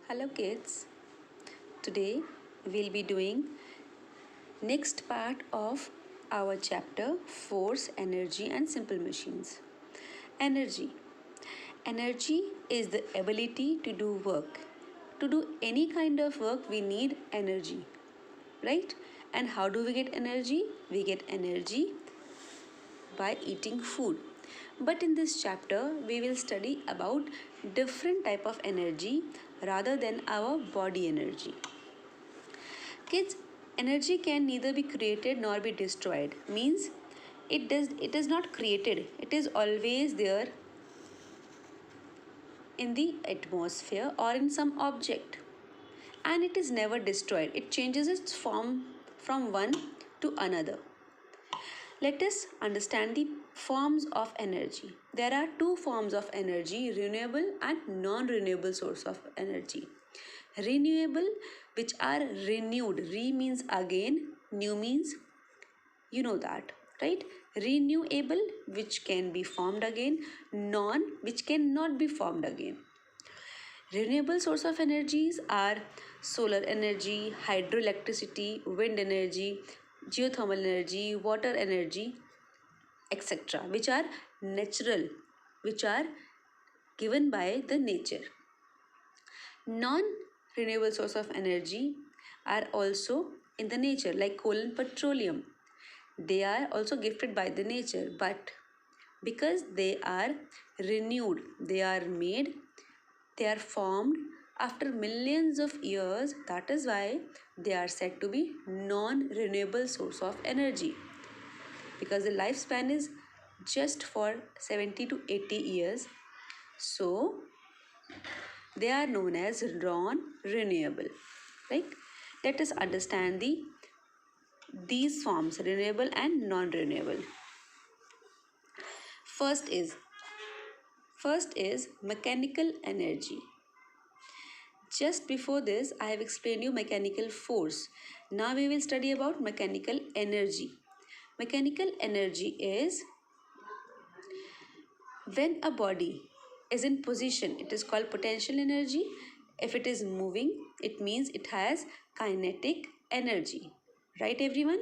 Hello kids. Today we'll be doing next part of our chapter Force, Energy and Simple Machines. Energy. Energy is the ability to do work. To do any kind of work we need energy, right? And how do we get energy? We get energy by eating food. But in this chapter we will study about different type of energy rather than our body energy. Kids, energy can neither be created nor be destroyed. Means it is not created. It is always there in the atmosphere or in some object. And it is never destroyed. It changes its form from one to another. Let us understand the forms of energy. There are two forms of energy, renewable and non-renewable source of energy. Renewable, which are renewed. Re means again, new means you know that, right? Renewable, which can be formed again, non, which cannot be formed again. Renewable source of energies are solar energy, hydroelectricity, wind energy, geothermal energy, water energy, etc., which are natural, which are given by the nature. Non-renewable source of energy are also in the nature, like coal and petroleum. They are also gifted by the nature, but because they are renewed, they are made, they are formed after millions of years. That is why they are said to be non-renewable source of energy, because the lifespan is just for 70 to 80 years. So they are known as non-renewable. Like, let us understand these forms, renewable and non-renewable. First is mechanical energy. Just before this, I have explained you mechanical force. Now we will study about mechanical energy. Mechanical energy is when a body is in position, it is called potential energy. If it is moving, it means it has kinetic energy. Right, everyone?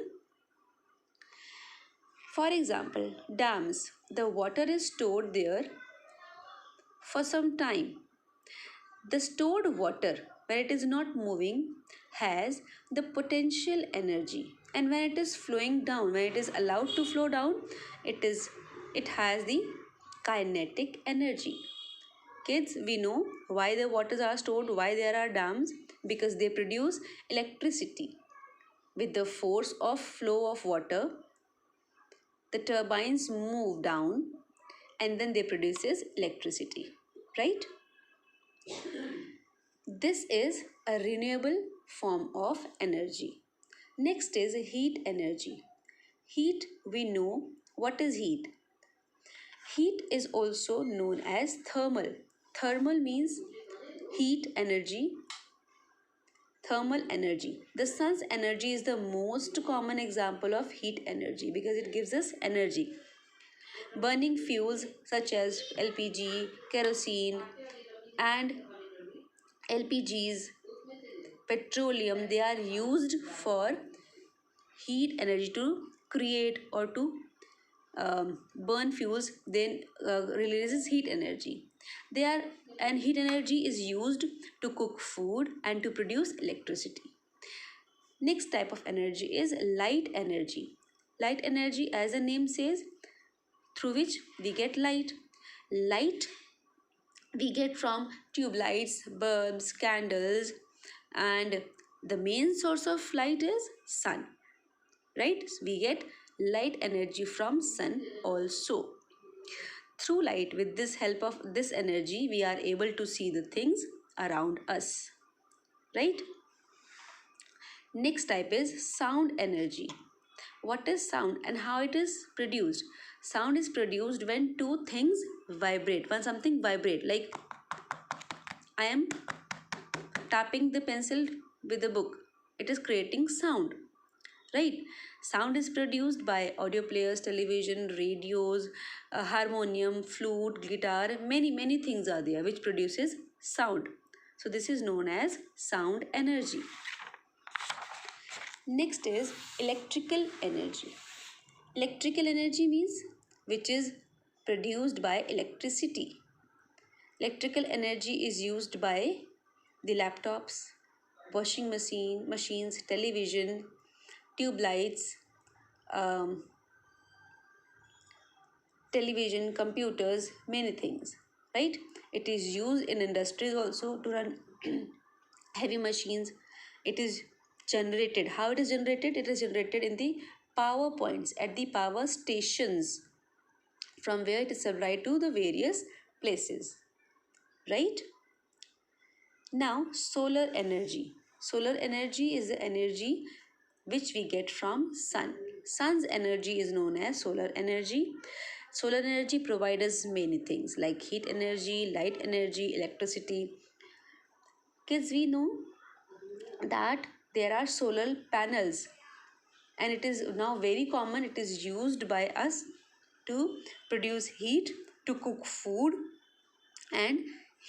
For example, dams. The water is stored there for some time. The stored water, when it is not moving, has the potential energy, and when it is flowing down, when it is allowed to flow down, it has the kinetic energy. Kids, we know why the waters are stored, why there are dams, because they produce electricity. With the force of flow of water, the turbines move down and then they produces electricity, right? This is a renewable form of energy. Next is heat energy. Heat, we know what is heat. Heat is also known as thermal. Thermal means heat energy, thermal energy. The sun's energy is the most common example of heat energy because it gives us energy. Burning fuels such as LPG, kerosene, and LPGs, petroleum, they are used for heat energy to create or to burn fuels, then releases heat energy. They are and heat energy is used to cook food and to produce electricity. Next type of energy is light energy. Light energy, as the name says, through which we get light. Light we get from tube lights, bulbs, candles, and the main source of light is sun, right? So we get light energy from sun also. Through light, with this help of this energy, we are able to see the things around us, right? Next type is sound energy. What is sound and how it is produced? Sound is produced when two things vibrate. When something vibrate, like I am tapping the pencil with the book, it is creating sound, right? Sound is produced by audio players, television, radios, harmonium, flute, guitar, many things are there which produces sound. So this is known as sound energy. Next is electrical energy. Electrical energy means which is produced by electricity. Electrical energy is used by the laptops, washing machines, television, tube lights, um, television, computers, many things, right? It is used in industries also to run heavy machines. It is generated. How it is generated? It is generated in the power points at the power stations from where it is supplied to the various places, right? Now, solar energy. Solar energy is the energy which we get from sun. Sun's energy is known as solar energy. Solar energy provides us many things like heat energy, light energy, electricity. Kids, we know that there are solar panels and it is now very common. It is used by us to produce heat, to cook food, and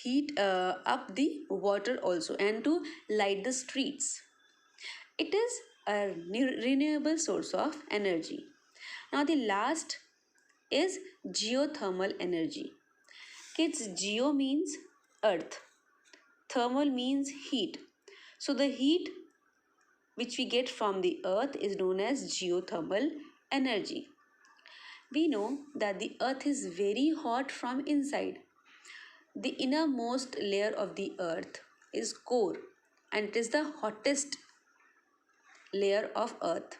heat up the water also, and to light the streets. It is a renewable source of energy. Now the last is geothermal energy. Kids, geo means earth, thermal means heat. So the heat which we get from the earth is known as geothermal energy. We know that the earth is very hot from inside. The innermost layer of the earth is core, and it is the hottest layer of earth.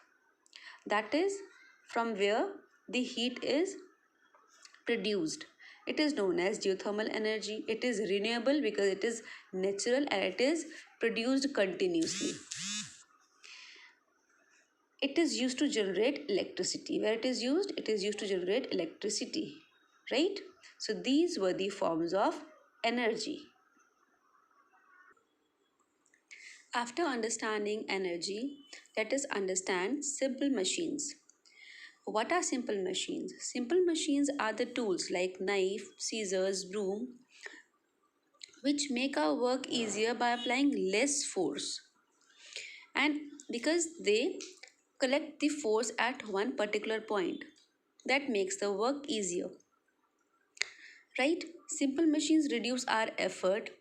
That is from where the heat is produced. It is known as geothermal energy. It is renewable because it is natural and it is produced continuously. It is used to generate electricity. Where it is used to generate electricity, right? So these were the forms of energy. After understanding energy, let us understand simple machines. What are simple machines? Simple machines are the tools like knife, scissors, broom, which make our work easier by applying less force. And because they collect the force at one particular point, that makes the work easier. Right? Simple machines reduce our effort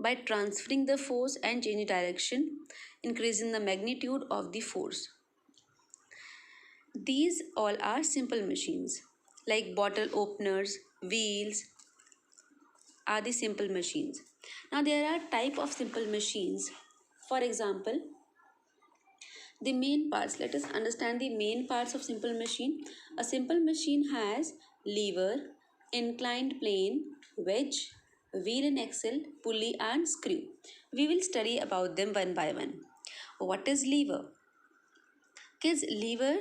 by transferring the force and changing direction, increasing the magnitude of the force. These all are simple machines like bottle openers, wheels are the simple machines. Now there are type of simple machines. For example, the main parts. Let us understand the main parts of simple machine. A simple machine has lever, inclined plane, wedge, wheel and axle, pulley and screw. We will study about them one by one. What is lever? Kids, lever,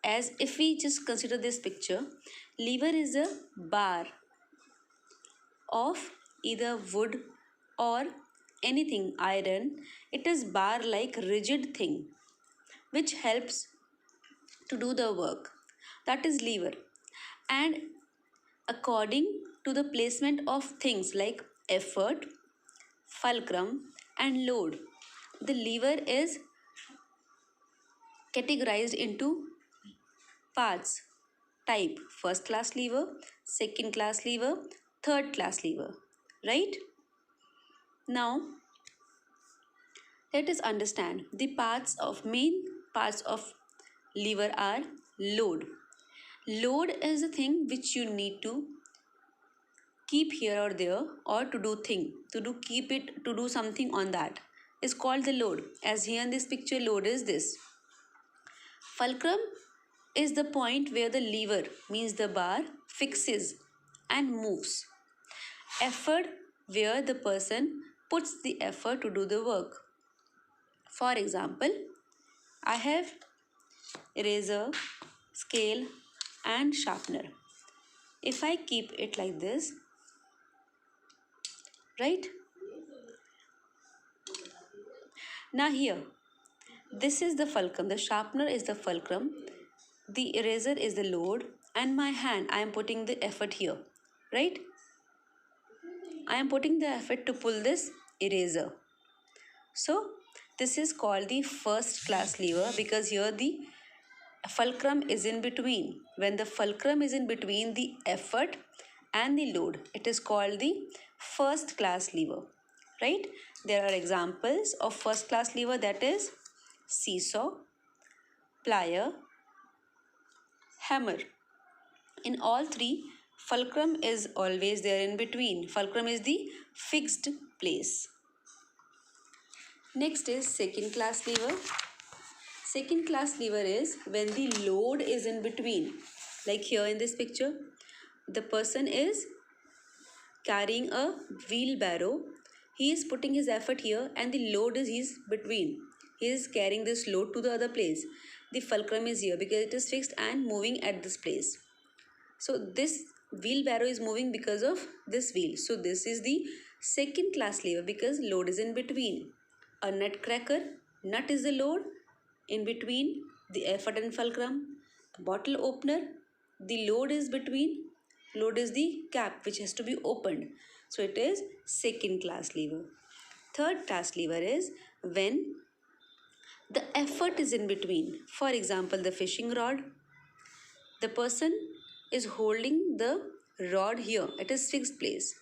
as if we just consider this picture, lever is a bar of either wood or anything iron. It is bar like rigid thing which helps to do the work. That is lever. And according to the placement of things like effort, fulcrum and load, the lever is categorized into parts type: first class lever, second class lever, third class lever, right? Now let us understand the main parts of lever are load. Load is a thing which you need to keep here or there, or to do something on that is called the load. As here in this picture, load is this. Fulcrum is the point where the lever, means the bar, fixes and moves. Effort, where the person puts the effort to do the work. For example, I have eraser, scale and sharpener. If I keep it like this, right? Now here, this is the fulcrum, the sharpener is the fulcrum, the eraser is the load, and my hand, I am putting the effort here, right? I am putting the effort to pull this eraser. So this is called the first class lever because here the fulcrum is in between. When the fulcrum is in between the effort and the load, it is called the first class lever, right? There are examples of first class lever, that is seesaw, plier, hammer. In all three, fulcrum is always there in between. Fulcrum is the fixed place. Next is second class lever. Second class lever is when the load is in between. Like here in this picture, the person is carrying a wheelbarrow. He is putting his effort here and the load is his between. He is carrying this load to the other place. The fulcrum is here because it is fixed and moving at this place. So this wheelbarrow is moving because of this wheel. So this is the second class lever because load is in between. A nutcracker, nut is the load in between the effort and fulcrum. A bottle opener, the load is between, load is the cap which has to be opened. So it is second class lever. Third class lever is when the effort is in between. For example, the fishing rod, the person is holding the rod here at its fixed place.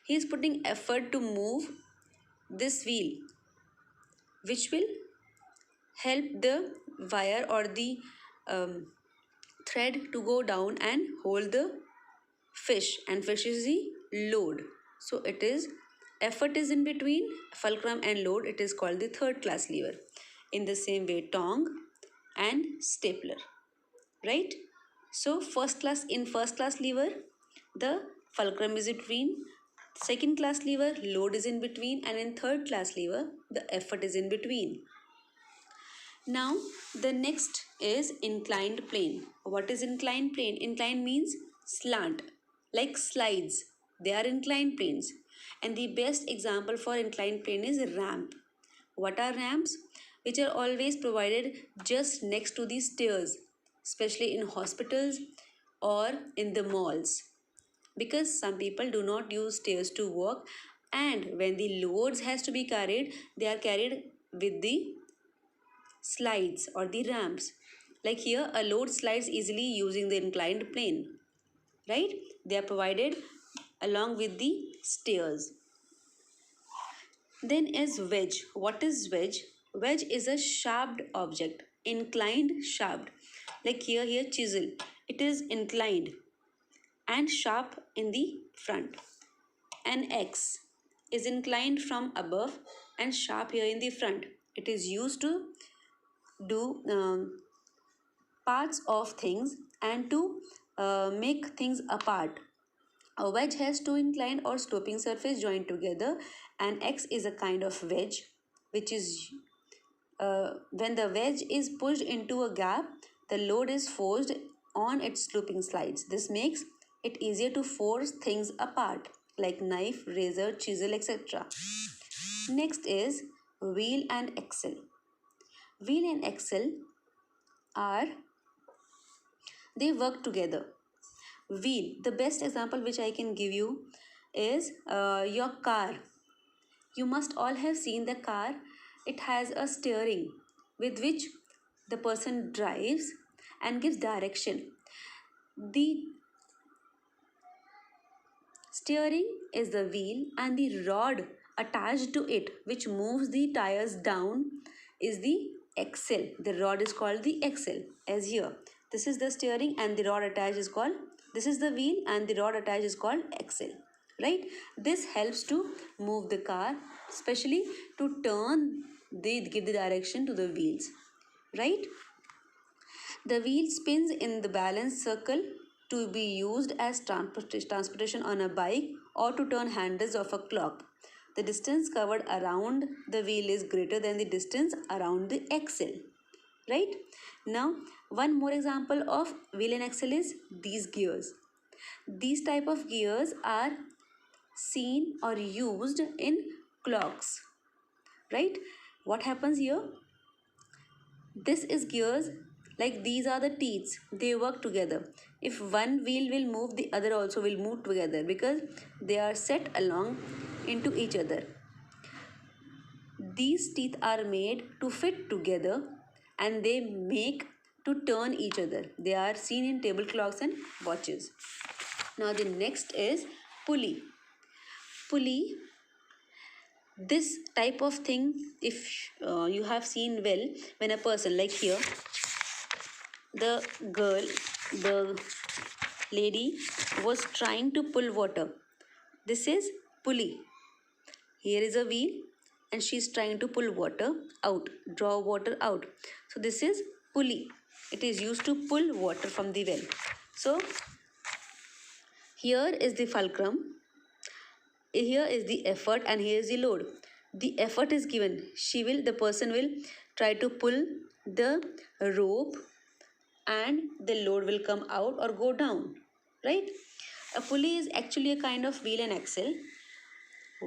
He is putting effort to move this wheel, which will help the wire or the thread to go down and hold the fish, and fish is the load. So it is effort is in between fulcrum and load, it is called the third class lever. In the same way, tong and stapler, right? So first class lever, the fulcrum is between, second class lever load is in between, and in third class lever the effort is in between. Now the next is inclined plane. What is inclined plane? Inclined means slant, like slides. They are inclined planes. And the best example for inclined plane is ramp. What are ramps? Which are always provided just next to the stairs, especially in hospitals or in the malls. Because some people do not use stairs to walk, and when the loads has to be carried, they are carried with the slides or the ramps. Like here, a load slides easily using the inclined plane, right? They are provided along with the stairs. Then is wedge. What is wedge? Wedge is a sharp object, inclined sharp. Like here chisel. It is inclined and sharp in the front. An X is inclined from above and sharp here in the front. It is used to do parts of things and to make things apart. A wedge has two inclined or sloping surface joined together. An X is a kind of wedge which is when the wedge is pushed into a gap, the load is forced on its sloping slides. This makes it easier to force things apart like knife, razor, chisel, etc. Next is wheel and axle. Wheel and axle are, they work together. Wheel, the best example which I can give you is your car. You must all have seen the car. It has a steering with which the person drives and gives direction. The steering is the wheel and the rod attached to it which moves the tires down is the axle. The rod is called the axle, as here. This is the steering and the rod attached is called, this is the wheel and the rod attached is called axle, right? This helps to move the car, especially to turn, they give the direction to the wheels, right? The wheel spins in the balance circle to be used as transportation on a bike or to turn handles of a clock. The distance covered around the wheel is greater than the distance around the axle, right? Now, one more example of wheel and axle is these gears. These type of gears are seen or used in clocks, right? What happens here? This is gears, like these are the teeth, they work together. If one wheel will move, the other also will move together because they are set along into each other. These teeth are made to fit together and they make to turn each other. They are seen in table clocks and watches. Now the next is pulley. Pulley, this type of thing, if you have seen well, when a person, like here, the girl, the lady was trying to pull water. This is pulley. Here is a wheel and she is trying to pull water out, draw water out. So this is pulley. It is used to pull water from the well. So here is the fulcrum, here is the effort, and here is the load. The effort is given, the person will try to pull the rope and the load will come out or go down, right? A pulley is actually a kind of wheel and axle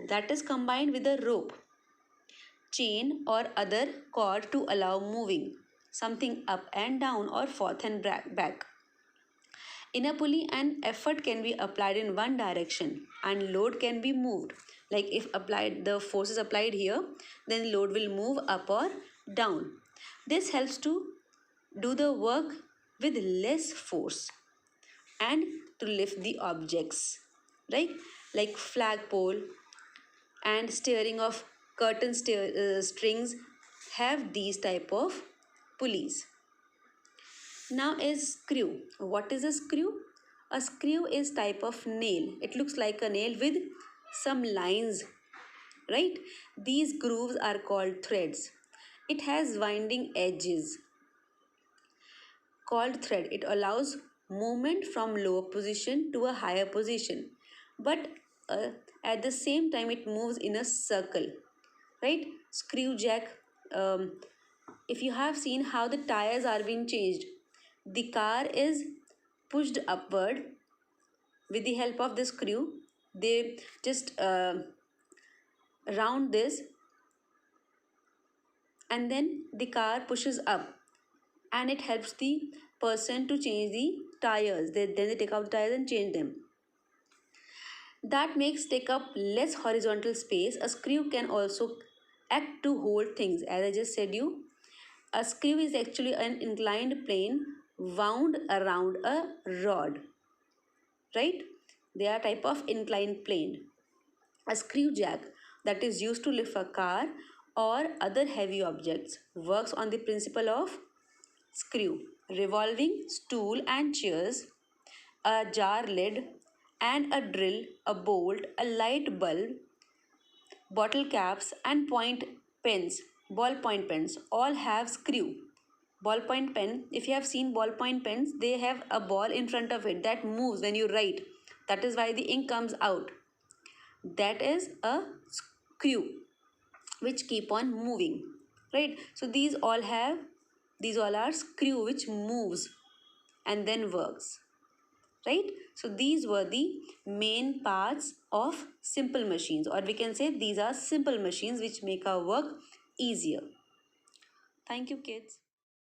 that is combined with a rope, chain or other cord to allow moving something up and down or forth and back. In a pulley, an effort can be applied in one direction and load can be moved. Like if applied, the force is applied here, then load will move up or down. This helps to do the work with less force and to lift the objects, right? Like flagpole and steering of curtain strings have these type of pulleys. Now is screw. What is a screw? A screw is type of nail. It looks like a nail with some lines, right? These grooves are called threads. It has winding edges called thread. It allows movement from lower position to a higher position, but uh, at the same time it moves in a circle, right? Screw jack. If you have seen how the tires are being changed, the car is pushed upward with the help of the screw. They just round this and then the car pushes up and it helps the person to change the tires. Then they take out the tires and change them. That makes take up less horizontal space. A screw can also act to hold things. As I just said you, a screw is actually an inclined plane wound around a rod, right? They are type of inclined plane. A screw jack that is used to lift a car or other heavy objects works on the principle of screw, revolving stool and chairs, a jar lid and a drill, a bolt, a light bulb, bottle caps and point pens, ballpoint pens all have screw. Ballpoint pen, if you have seen ballpoint pens, they have a ball in front of it that moves when you write. That is why the ink comes out. That is a screw which keep on moving, right? So these all are screw which moves and then works, right? So these were the main parts of simple machines, or we can say these are simple machines which make our work easier. Thank you, kids.